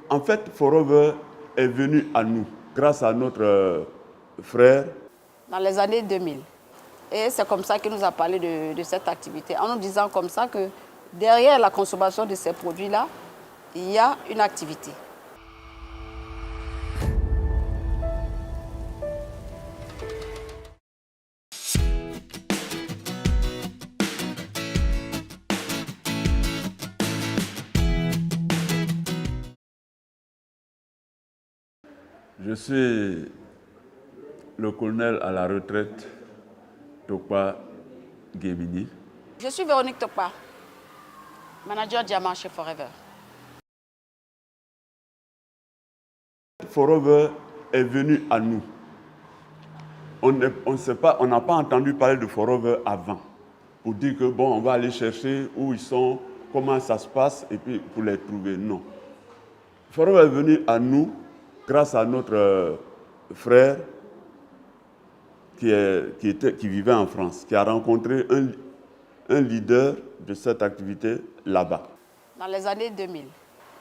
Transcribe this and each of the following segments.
En fait, Forever est venu à nous grâce à notre frère. Dans les années 2000. Et c'est comme ça qu'il nous a parlé de cette activité, en nous disant comme ça que derrière la consommation de ces produits-là, il y a une activité. Je suis le colonel à la retraite, Tokpa Guémini. Je suis Véronique Tokpa, manager diamant chez Forever. Forever est venu à nous. On n'a pas entendu parler de Forever avant, pour dire que bon, on va aller chercher où ils sont, comment ça se passe, et puis pour les trouver. Non. Forever est venu à nous grâce à notre frère qui vivait en France, qui a rencontré un leader de cette activité là-bas. Dans les années 2000.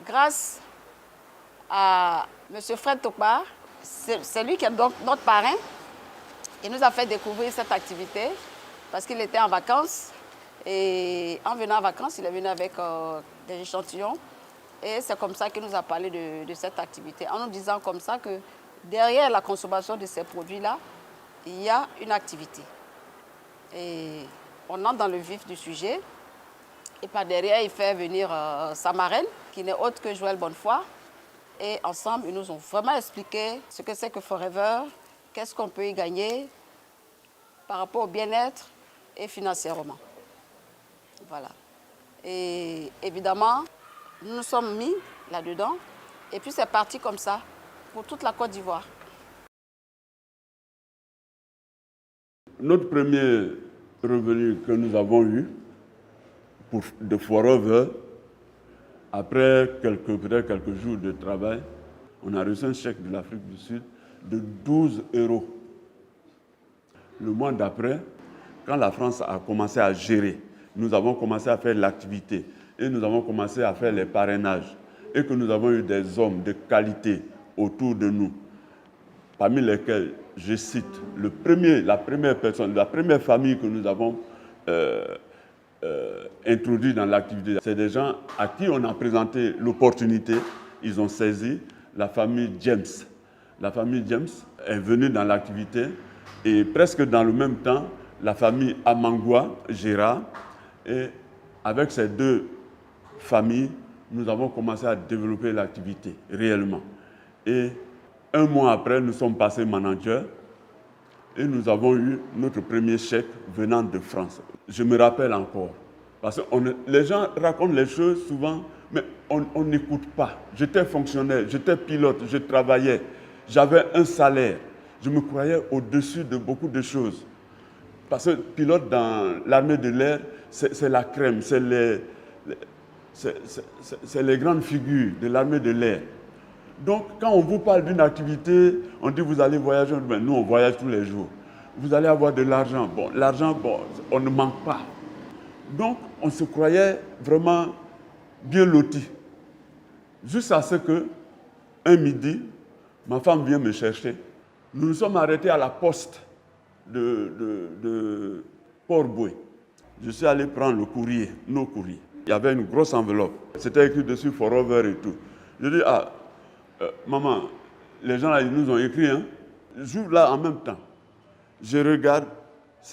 Grâce à M. Fred Tokpa, c'est lui qui est donc notre parrain. Il nous a fait découvrir cette activité parce qu'il était en vacances. Et en venant en vacances, il est venu avec des échantillons. Et c'est comme ça qu'il nous a parlé de cette activité, en nous disant comme ça que derrière la consommation de ces produits-là, il y a une activité. Et on entre dans le vif du sujet. Et par derrière, il fait venir sa marraine, qui n'est autre que Joël Bonnefoy. Et ensemble, ils nous ont vraiment expliqué ce que c'est que Forever, qu'est-ce qu'on peut y gagner par rapport au bien-être et financièrement. Voilà. Et évidemment, nous nous sommes mis là-dedans. Et puis c'est parti comme ça pour toute la Côte d'Ivoire. Notre premier revenu que nous avons eu de Forever, après peut-être quelques jours de travail, on a reçu un chèque de l'Afrique du Sud de 12 €. Le mois d'après, quand la France a commencé à gérer, nous avons commencé à faire l'activité et nous avons commencé à faire les parrainages et que nous avons eu des hommes de qualité autour de nous, parmi lesquels je cite la première famille que nous avons introduit dans l'activité. C'est des gens à qui on a présenté l'opportunité, ils ont saisi, la famille James. La famille James est venue dans l'activité et presque dans le même temps, la famille Amangua, Gérard, et avec ces deux familles, nous avons commencé à développer l'activité réellement. Et un mois après, nous sommes passés managers et nous avons eu notre premier chèque venant de France. Je me rappelle encore, parce que les gens racontent les choses souvent, mais on n'écoute pas. J'étais fonctionnaire, j'étais pilote, je travaillais, j'avais un salaire. Je me croyais au-dessus de beaucoup de choses. Parce que pilote dans l'armée de l'air, c'est la crème, c'est les grandes figures de l'armée de l'air. Donc, quand on vous parle d'une activité, on dit vous allez voyager, mais nous on voyage tous les jours. Vous allez avoir de l'argent. Bon, l'argent, bon, on ne manque pas. Donc, on se croyait vraiment bien lotis. Jusqu'à ce que, un midi, ma femme vient me chercher. Nous nous sommes arrêtés à la poste de Port-Boué. Je suis allé prendre le courrier, nos courriers. Il y avait une grosse enveloppe. C'était écrit dessus Forever et tout. Je dis, maman, les gens là, ils nous ont écrit, hein. J'ouvre là en même temps. Je regarde,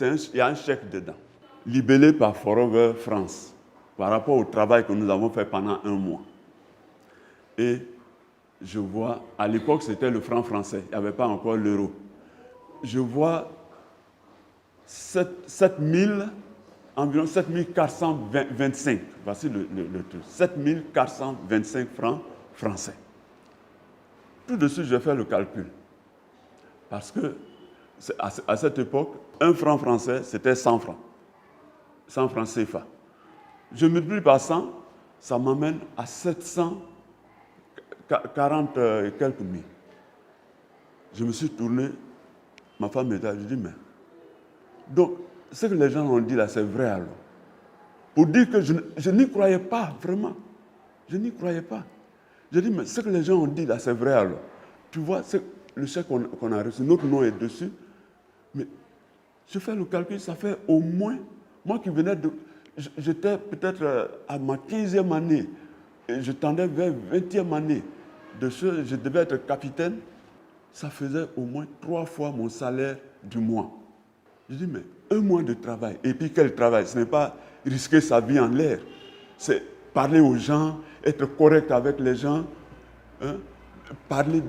il y a un chèque dedans, libellé par Forever France, par rapport au travail que nous avons fait pendant un mois. Et je vois, à l'époque c'était le franc français, il n'y avait pas encore l'euro. Je vois environ 7425, voici le truc, 7425 francs français. Tout de suite, je fais le calcul. Parce que, à cette époque, un franc français, c'était 100 francs. 100 francs CFA. Je multiplie par 100, ça m'amène à 740 et quelques mille. Je me suis tourné, ma femme était là, je dis, mais... Donc, ce que les gens ont dit là, c'est vrai alors. Pour dire que je n'y croyais pas, vraiment. Je n'y croyais pas. J'ai dit, mais ce que les gens ont dit là, c'est vrai alors. Tu vois, le chèque qu'on a reçu, notre nom est dessus. Mais je fais le calcul, ça fait au moins, moi qui venais de... J'étais peut-être à ma 15e année, et je tendais vers 20e année. Je devais être capitaine. Ça faisait au moins 3 fois mon salaire du mois. Je dis, mais un mois de travail. Et puis quel travail? Ce n'est pas risquer sa vie en l'air. C'est parler aux gens, être correct avec les gens, hein, parler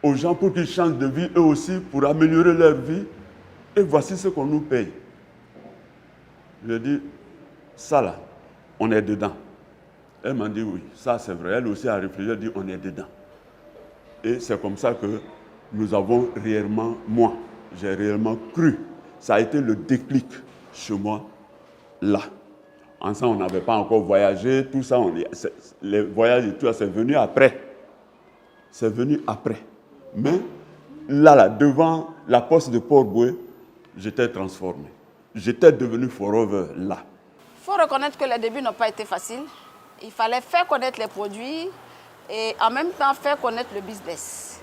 aux gens pour qu'ils changent de vie eux aussi, pour améliorer leur vie. Et voici ce qu'on nous paye. Je dis, ça là, on est dedans. Elle m'a dit oui, ça c'est vrai. Elle aussi a réfléchi, elle dit on est dedans. Et c'est comme ça que nous avons réellement, moi, j'ai réellement cru. Ça a été le déclic chez moi, là. Ensemble, on n'avait pas encore voyagé, tout ça, les voyages et tout ça, c'est venu après. C'est venu après. Mais là, devant la poste de Port-Boué, j'étais transformé. J'étais devenu forever là. Il faut reconnaître que les débuts n'ont pas été faciles. Il fallait faire connaître les produits et en même temps faire connaître le business.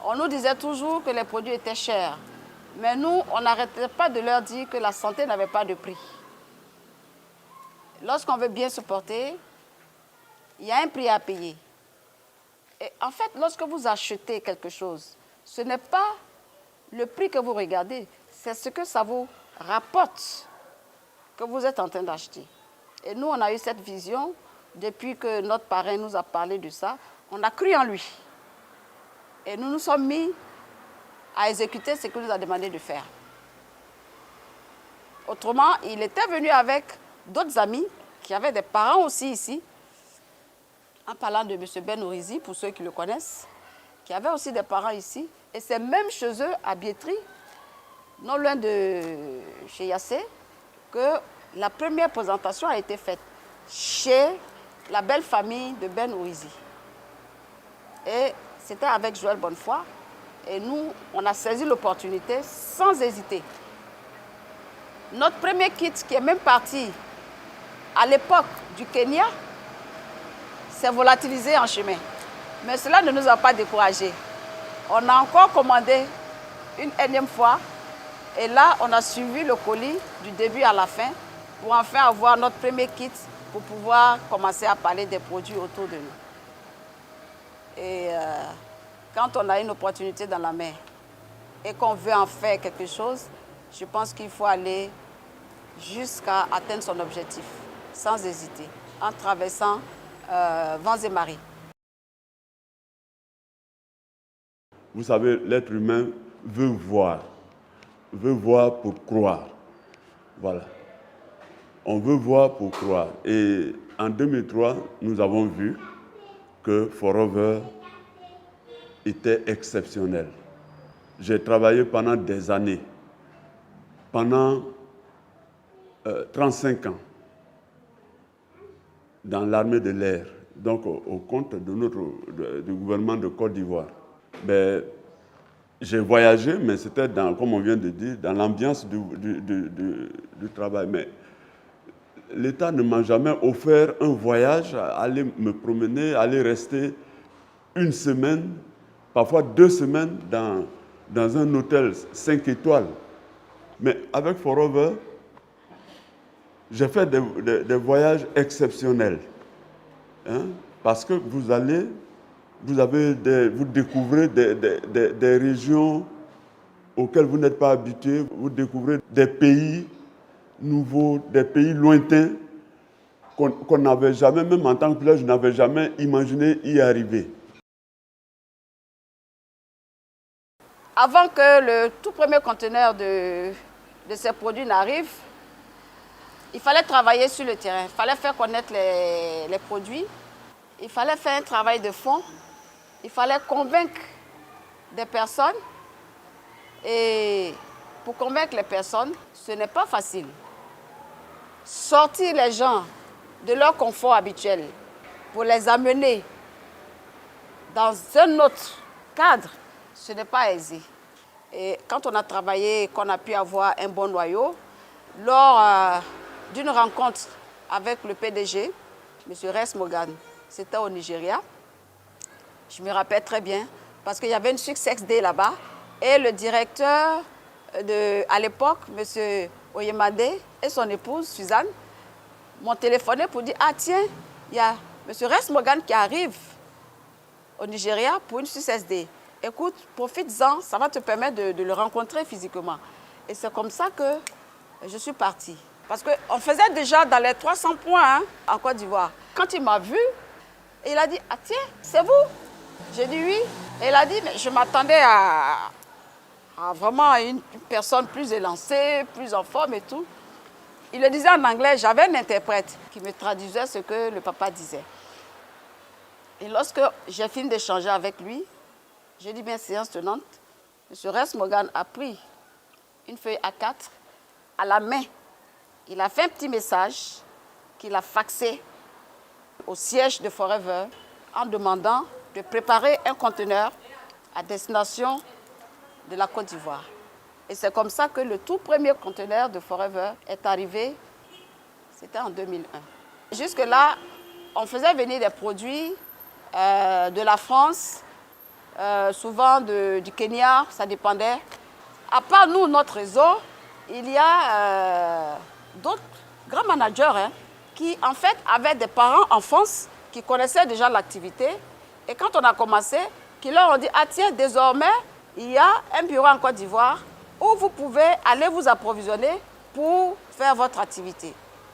On nous disait toujours que les produits étaient chers. Mais nous, on n'arrêtait pas de leur dire que la santé n'avait pas de prix. Lorsqu'on veut bien se porter, il y a un prix à payer. Et en fait, lorsque vous achetez quelque chose, ce n'est pas le prix que vous regardez, c'est ce que ça vous rapporte que vous êtes en train d'acheter. Et nous, on a eu cette vision depuis que notre parrain nous a parlé de ça. On a cru en lui. Et nous nous sommes mis à exécuter ce qu'il nous a demandé de faire. Autrement, il était venu avec d'autres amis qui avaient des parents aussi ici, en parlant de M. Ben Ourizi, pour ceux qui le connaissent, qui avaient aussi des parents ici. Et c'est même chez eux, à Biétry, non loin de chez Yassé, que la première présentation a été faite chez la belle famille de Ben Ourizi. Et c'était avec Joël Bonnefoy. Et nous, on a saisi l'opportunité sans hésiter. Notre premier kit qui est même parti à l'époque du Kenya s'est volatilisé en chemin. Mais cela ne nous a pas découragés. On a encore commandé une énième fois. Et là, on a suivi le colis du début à la fin pour enfin avoir notre premier kit pour pouvoir commencer à parler des produits autour de nous. Et quand on a une opportunité dans la main et qu'on veut en faire quelque chose, je pense qu'il faut aller jusqu'à atteindre son objectif, sans hésiter, en traversant vents et marées. Vous savez, l'être humain veut voir pour croire. Voilà. On veut voir pour croire. Et en 2003, nous avons vu que Forever était exceptionnel. J'ai travaillé pendant des années, pendant 35 ans, dans l'armée de l'air, donc au compte du gouvernement de Côte d'Ivoire. J'ai voyagé, mais c'était, comme on vient de dire, dans l'ambiance du travail. Mais l'État ne m'a jamais offert un voyage, aller me promener, aller rester une semaine, parfois 2 semaines dans un hôtel 5 étoiles. Mais avec Forever, j'ai fait des voyages exceptionnels. Hein, parce que vous découvrez des régions auxquelles vous n'êtes pas habitué, vous découvrez des pays nouveaux, des pays lointains qu'on n'avait jamais, même en tant que pilote, je n'avais jamais imaginé y arriver. Avant que le tout premier conteneur de ces produits n'arrive, il fallait travailler sur le terrain, il fallait faire connaître les produits, il fallait faire un travail de fond, il fallait convaincre des personnes. Et pour convaincre les personnes, ce n'est pas facile. Sortir les gens de leur confort habituel pour les amener dans un autre cadre, ce n'est pas aisé. Et quand on a travaillé, qu'on a pu avoir un bon noyau, lors d'une rencontre avec le PDG, M. Res Morgan, c'était au Nigeria. Je me rappelle très bien, parce qu'il y avait une Success Day là-bas. Et le directeur, à l'époque, M. Oyemade, et son épouse, Suzanne, m'ont téléphoné pour dire, ah tiens, il y a M. Rex Morgan qui arrive au Nigeria pour une Success Day. Écoute, profite-en, ça va te permettre de le rencontrer physiquement. Et c'est comme ça que je suis partie. Parce qu'on faisait déjà dans les 300 points en Côte d'Ivoire. Quand il m'a vu, il a dit, ah tiens, c'est vous? J'ai dit oui. Et il a dit, mais je m'attendais à vraiment une personne plus élancée, plus en forme et tout. Il le disait en anglais, j'avais un interprète qui me traduisait ce que le papa disait. Et lorsque j'ai fini d'échanger avec lui, j'ai dit bien séance tenante, M. Rex Morgan a pris une feuille A4 à la main. Il a fait un petit message qu'il a faxé au siège de Forever en demandant de préparer un conteneur à destination de la Côte d'Ivoire. Et c'est comme ça que le tout premier conteneur de Forever est arrivé, c'était en 2001. Jusque-là, on faisait venir des produits de la France, souvent du Kenya, ça dépendait. À part nous, notre réseau, il y a d'autres grands managers qui, en fait, avaient des parents en France qui connaissaient déjà l'activité. Et quand on a commencé, qui leur ont dit, ah tiens, désormais, il y a un bureau en Côte d'Ivoire où vous pouvez aller vous approvisionner pour faire votre activité.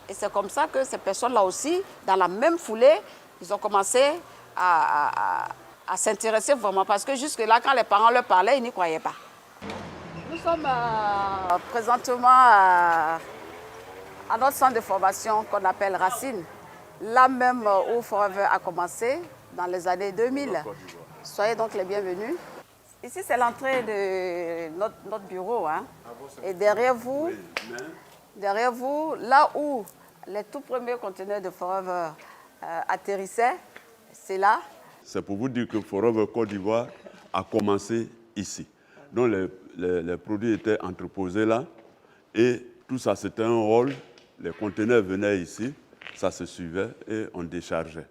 Et c'est comme ça que ces personnes-là aussi, dans la même foulée, ils ont commencé à s'intéresser vraiment. Parce que jusque-là, quand les parents leur parlaient, ils n'y croyaient pas. Nous sommes présentement à notre centre de formation qu'on appelle Racine. Là même où Forever a commencé, dans les années 2000. Soyez donc les bienvenus. Ici, c'est l'entrée de notre bureau. Et derrière vous, là où les tout premiers conteneurs de Forever atterrissaient, c'est là. C'est pour vous dire que Forever Côte d'Ivoire a commencé ici. Donc les produits étaient entreposés là et tout ça c'était un rôle. Les conteneurs venaient ici, ça se suivait et on déchargeait.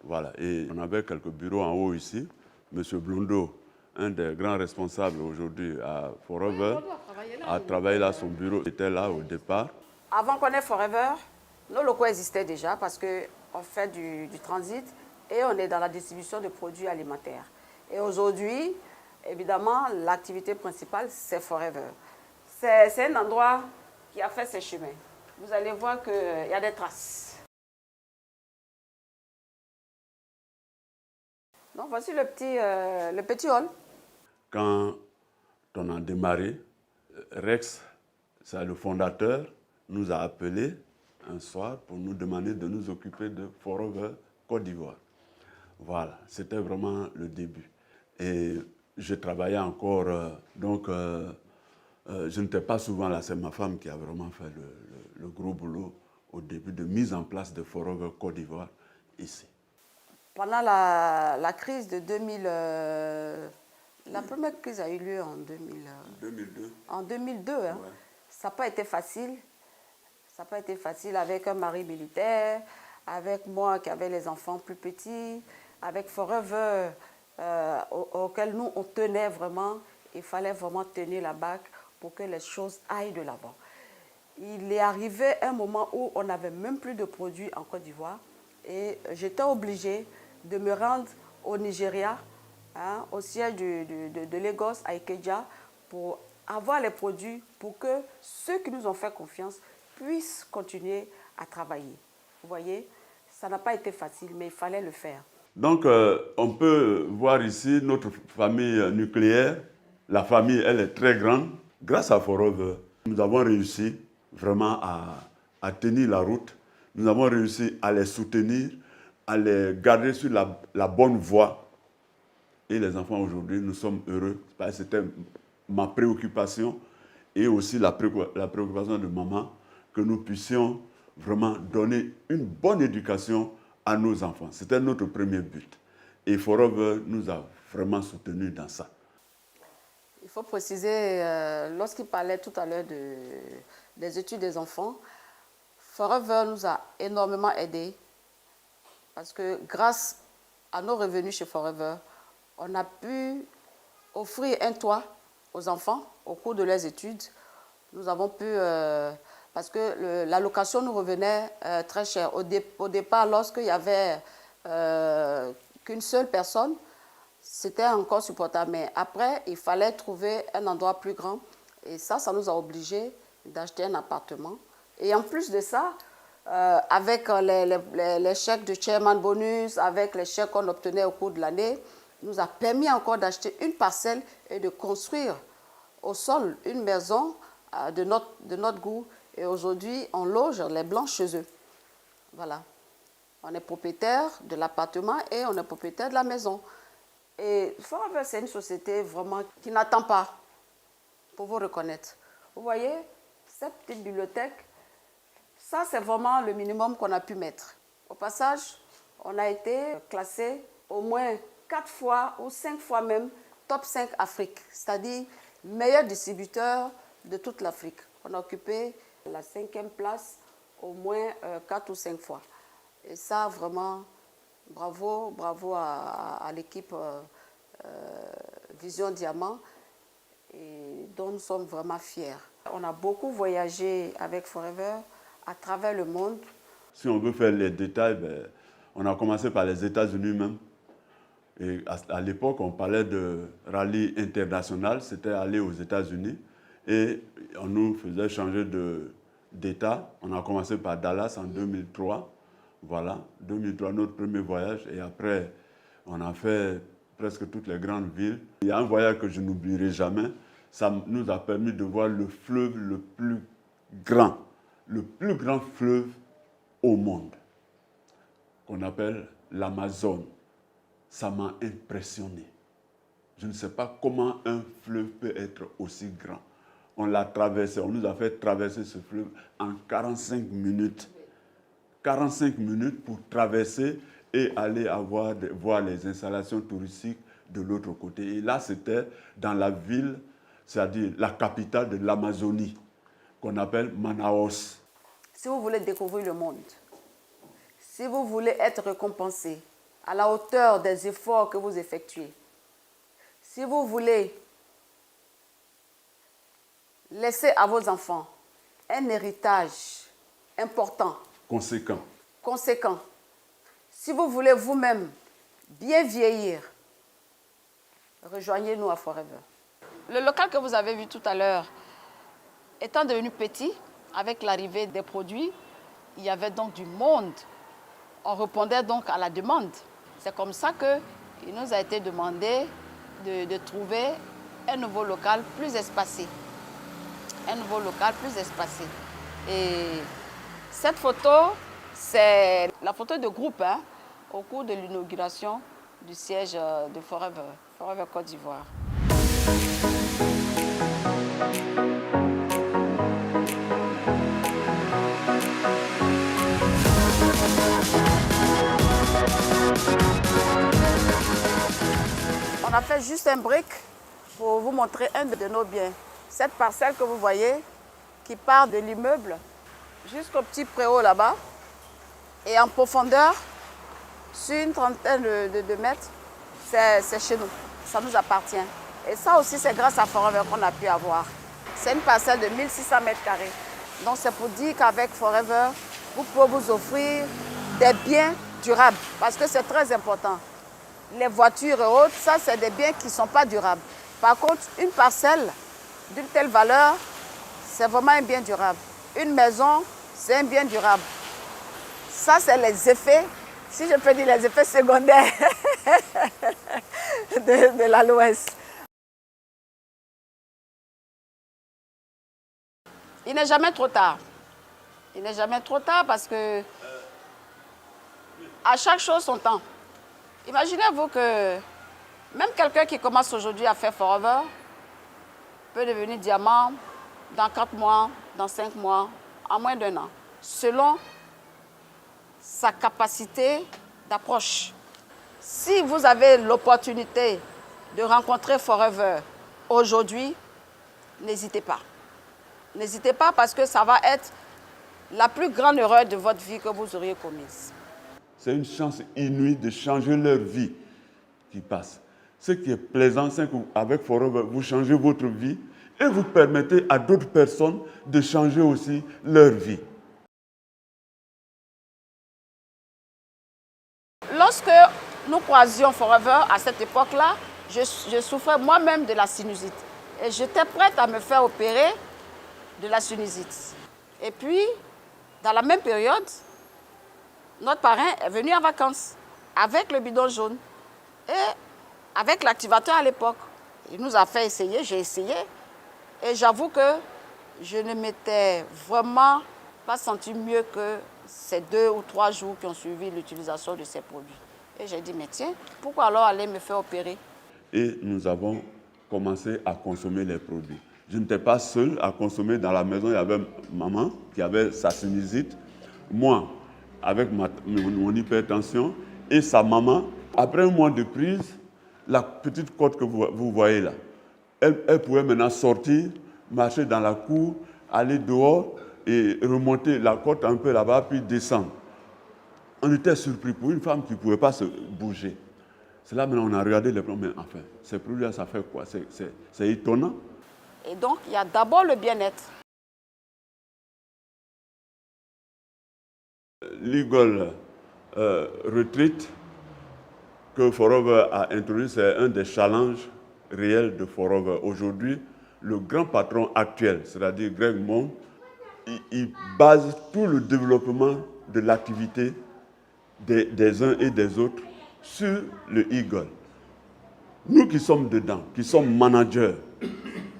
Voilà. Et on avait quelques bureaux en haut ici. Monsieur Blondeau, un des grands responsables aujourd'hui à Forever, a travaillé là, son bureau était là au départ. Avant qu'on ait Forever, nos locaux existaient déjà parce qu'on fait du transit et on est dans la distribution de produits alimentaires. Et aujourd'hui, évidemment, l'activité principale, c'est Forever. C'est un endroit qui a fait ses chemins. Vous allez voir qu'il y a des traces. Donc voici le petit hall. Quand on a démarré, Rex, c'est le fondateur, nous a appelés un soir pour nous demander de nous occuper de Forever Côte d'Ivoire. Voilà, c'était vraiment le début. Et je travaillais encore, je n'étais pas souvent là, c'est ma femme qui a vraiment fait le gros boulot au début de mise en place de Forever Côte d'Ivoire ici. Pendant la crise de 2000, la première crise a eu lieu en 2002. En 2002, Ouais. Ça n'a pas été facile. Ça n'a pas été facile avec un mari militaire, avec moi qui avais les enfants plus petits, avec Forever auquel nous on tenait vraiment. Il fallait vraiment tenir la barque pour que les choses aillent de l'avant. Il est arrivé un moment où on n'avait même plus de produits en Côte d'Ivoire et j'étais obligée de me rendre au Nigeria, au siège de Lagos, à Ikeja, pour avoir les produits pour que ceux qui nous ont fait confiance puissent continuer à travailler. Vous voyez, ça n'a pas été facile, mais il fallait le faire. Donc, on peut voir ici notre famille nucléaire. La famille, elle est très grande. Grâce à Forever, nous avons réussi vraiment à tenir la route. Nous avons réussi à les soutenir, à les garder sur la bonne voie. Et les enfants aujourd'hui, nous sommes heureux. C'était ma préoccupation et aussi la préoccupation de maman que nous puissions vraiment donner une bonne éducation à nos enfants. C'était notre premier but. Et Forever nous a vraiment soutenus dans ça. Il faut préciser, lorsqu'il parlait tout à l'heure des études des enfants, Forever nous a énormément aidés Parce que grâce à nos revenus chez Forever, on a pu offrir un toit aux enfants au cours de leurs études. Nous avons pu, parce que la location nous revenait très cher. Au départ, lorsqu'il n'y avait qu'une seule personne, c'était encore supportable. Mais après, il fallait trouver un endroit plus grand. Et ça nous a obligés d'acheter un appartement. Et en plus de ça, avec les chèques de chairman bonus, avec les chèques qu'on obtenait au cours de l'année, nous a permis encore d'acheter une parcelle et de construire au sol une maison de notre goût. Et aujourd'hui, on loge les Blancs chez eux. Voilà. On est propriétaire de l'appartement et on est propriétaire de la maison. Et Forever, c'est une société vraiment qui n'attend pas pour vous reconnaître. Vous voyez, cette petite bibliothèque, ça, c'est vraiment le minimum qu'on a pu mettre. Au passage, on a été classé au moins 4 fois ou 5 fois même top 5 Afrique, c'est-à-dire meilleur distributeur de toute l'Afrique. On a occupé la 5e place au moins 4 ou 5 fois. Et ça, vraiment, bravo à l'équipe Vision Diamant, et dont nous sommes vraiment fiers. On a beaucoup voyagé avec Forever à travers le monde. Si on veut faire les détails, ben, on a commencé par les États-Unis même. Et à l'époque, on parlait de rallye international, c'était aller aux États-Unis. Et on nous faisait changer d'État. On a commencé par Dallas en 2003. Voilà, 2003, notre premier voyage. Et après, on a fait presque toutes les grandes villes. Il y a un voyage que je n'oublierai jamais. Ça nous a permis de voir le fleuve le plus grand fleuve au monde, qu'on appelle l'Amazone. Ça m'a impressionné. Je ne sais pas comment un fleuve peut être aussi grand. On l'a traversé, on nous a fait traverser ce fleuve en 45 minutes. 45 minutes pour traverser et aller voir les installations touristiques de l'autre côté. Et là, c'était dans la ville, c'est-à-dire la capitale de l'Amazonie, qu'on appelle Manaus. Si vous voulez découvrir le monde, si vous voulez être récompensé à la hauteur des efforts que vous effectuez, si vous voulez laisser à vos enfants un héritage important, conséquent, si vous voulez vous-même bien vieillir, rejoignez-nous à Forever. Le local que vous avez vu tout à l'heure, étant devenu petit, avec l'arrivée des produits, il y avait donc du monde. On répondait donc à la demande. C'est comme ça qu'il nous a été demandé de trouver un nouveau local plus espacé. Un nouveau local plus espacé. Et cette photo, c'est la photo de groupe au cours de l'inauguration du siège de Forever Côte d'Ivoire. On a fait juste un break pour vous montrer un de nos biens. Cette parcelle que vous voyez, qui part de l'immeuble jusqu'au petit préau là-bas, et en profondeur, sur une trentaine de mètres, c'est chez nous. Ça nous appartient. Et ça aussi, c'est grâce à Forever qu'on a pu avoir. C'est une parcelle de 1600 mètres carrés. Donc c'est pour dire qu'avec Forever, vous pouvez vous offrir des biens durables, parce que c'est très important. Les voitures et autres, ça, c'est des biens qui ne sont pas durables. Par contre, une parcelle d'une telle valeur, c'est vraiment un bien durable. Une maison, c'est un bien durable. Ça, c'est les effets, si je peux dire les effets secondaires de l'Aloès. Il n'est jamais trop tard. Il n'est jamais trop tard parce que à chaque chose son temps. Imaginez-vous que même quelqu'un qui commence aujourd'hui à faire Forever peut devenir diamant dans 4 mois, dans 5 mois, en moins d'1 an, selon sa capacité d'approche. Si vous avez l'opportunité de rencontrer Forever aujourd'hui, n'hésitez pas. N'hésitez pas parce que ça va être la plus grande erreur de votre vie que vous auriez commise. C'est une chance inouïe de changer leur vie qui passe. Ce qui est plaisant, c'est qu'avec Forever, vous changez votre vie et vous permettez à d'autres personnes de changer aussi leur vie. Lorsque nous croisions Forever à cette époque-là, je souffrais moi-même de la sinusite. Et j'étais prête à me faire opérer de la sinusite. Et puis, dans la même période, notre parrain est venu en vacances avec le bidon jaune et avec l'activateur à l'époque. Il nous a fait essayer, j'ai essayé. Et j'avoue que je ne m'étais vraiment pas senti mieux que ces 2 ou 3 jours qui ont suivi l'utilisation de ces produits. Et j'ai dit, mais tiens, pourquoi alors aller me faire opérer? Et nous avons commencé à consommer les produits. Je n'étais pas seul à consommer dans la maison. Il y avait maman qui avait sa sinusite, moi avec mon hypertension et sa maman. Après un mois de prise, la petite côte que vous voyez là, elle pouvait maintenant sortir, marcher dans la cour, aller dehors et remonter la côte un peu là-bas, puis descendre. On était surpris pour une femme qui ne pouvait pas se bouger. C'est là maintenant on a regardé les plans, mais enfin, ces produits-là, ça fait quoi? C'est étonnant. Et donc, il y a d'abord le bien-être. L'Eagle Retreat que Forever a introduit, c'est un des challenges réels de Forever. Aujourd'hui, le grand patron actuel, c'est-à-dire Greg Monk, il base tout le développement de l'activité des uns et des autres sur le Eagle. Nous qui sommes dedans, qui sommes managers,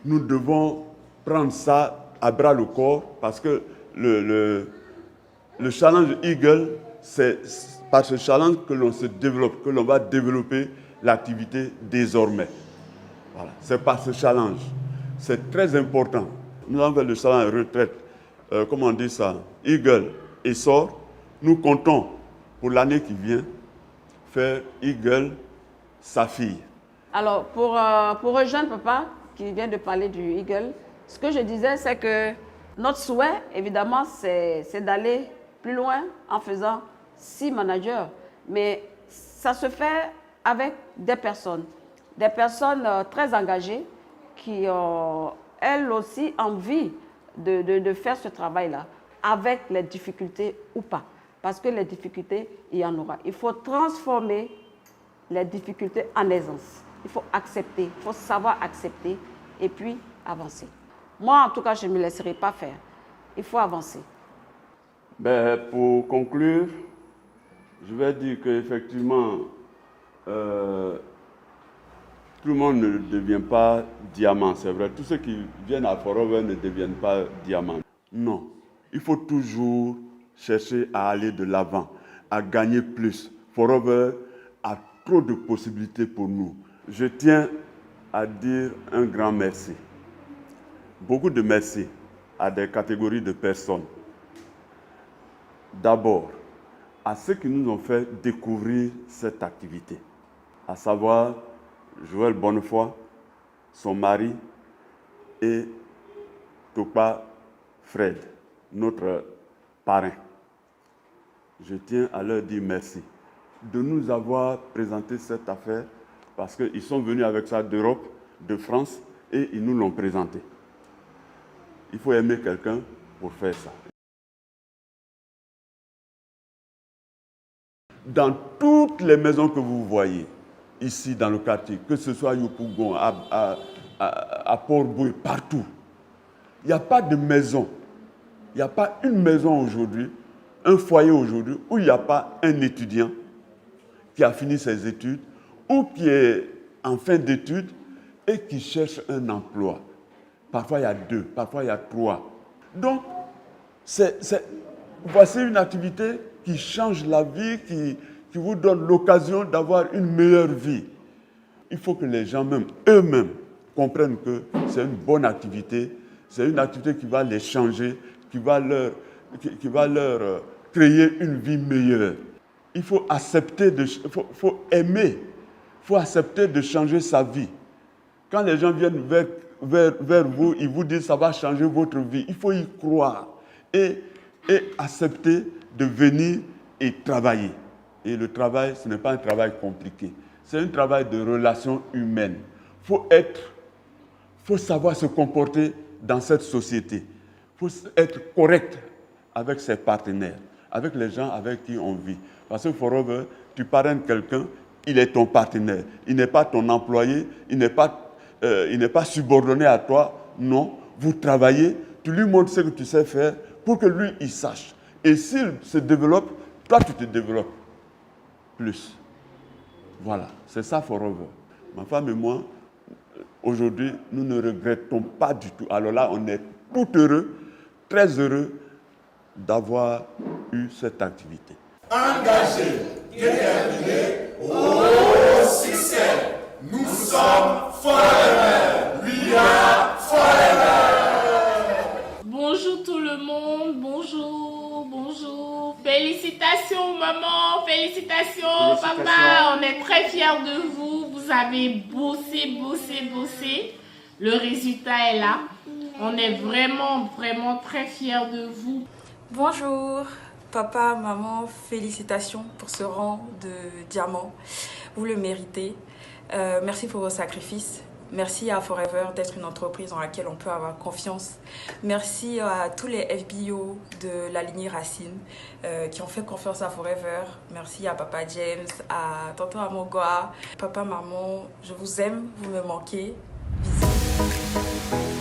nous devons prendre ça à bras le corps parce que le challenge Eagle, c'est par ce challenge que l'on se développe, que l'on va développer l'activité désormais. Voilà, c'est par ce challenge. C'est très important. Nous avons fait le challenge retraite, comment on dit ça, Eagle et sort. Nous comptons pour l'année qui vient faire Eagle Saphir. Alors, pour rejoindre papa qui vient de parler du Eagle, ce que je disais, c'est que notre souhait, évidemment, c'est d'aller plus loin en faisant 6 managers. Mais ça se fait avec des personnes très engagées qui ont, elles aussi, envie de faire ce travail-là, avec les difficultés ou pas. Parce que les difficultés, il y en aura. Il faut transformer les difficultés en aisance. Il faut accepter, il faut savoir accepter et puis avancer. Moi, en tout cas, je ne me laisserai pas faire. Il faut avancer. Ben, pour conclure, je vais dire qu'effectivement, tout le monde ne devient pas diamant, c'est vrai. Tous ceux qui viennent à Forever ne deviennent pas diamants. Non, il faut toujours chercher à aller de l'avant, à gagner plus. Forever a trop de possibilités pour nous. Je tiens à dire un grand merci. Beaucoup de merci à des catégories de personnes. D'abord, à ceux qui nous ont fait découvrir cette activité, à savoir Joël Bonnefoy, son mari, et Topa Fred, notre parrain. Je tiens à leur dire merci de nous avoir présenté cette affaire parce qu'ils sont venus avec ça d'Europe, de France, et ils nous l'ont présenté. Il faut aimer quelqu'un pour faire ça. Dans toutes les maisons que vous voyez, ici dans le quartier, que ce soit à Yopougon, à Port-Bouille, partout, il n'y a pas de maison, il n'y a pas une maison aujourd'hui, un foyer aujourd'hui, où il n'y a pas un étudiant qui a fini ses études ou qui est en fin d'études et qui cherche un emploi. Parfois, il y a 2, parfois, il y a 3. Donc, voici une activité qui change la vie, qui vous donne l'occasion d'avoir une meilleure vie. Il faut que les gens même, eux-mêmes, comprennent que c'est une bonne activité, c'est une activité qui va les changer, qui va leur créer une vie meilleure. Il faut accepter, faut aimer, il faut accepter de changer sa vie. Quand les gens viennent vers vous, ils vous disent que ça va changer votre vie. Il faut y croire et accepter de venir et travailler. Et le travail, ce n'est pas un travail compliqué. C'est un travail de relations humaines. Faut savoir se comporter dans cette société. Il faut être correct avec ses partenaires, avec les gens avec qui on vit. Parce que forever, tu parraines quelqu'un, il est ton partenaire. Il n'est pas ton employé, il n'est pas subordonné à toi. Non, vous travaillez, tu lui montres ce que tu sais faire pour que lui, il sache. Et s'il se développe, toi, tu te développes plus. Voilà, c'est ça forever. Ma femme et moi, aujourd'hui, nous ne regrettons pas du tout. Alors là, on est tout heureux, très heureux d'avoir eu cette activité. Engagé, déterminé, au succès. Nous sommes forever. We are forever. Bonjour tout le monde, bonjour, bonjour. Félicitations maman, félicitations papa, on est très fiers de vous. Vous avez bossé. Le résultat est là. On est vraiment très fiers de vous. Bonjour, papa, maman, félicitations pour ce rang de diamant. Vous le méritez. Merci pour vos sacrifices. Merci à Forever d'être une entreprise dans laquelle on peut avoir confiance. Merci à tous les FBO de la lignée Racine qui ont fait confiance à Forever. Merci à Papa James, à Tonton Amogoa. Papa, maman, je vous aime, vous me manquez. Bisous.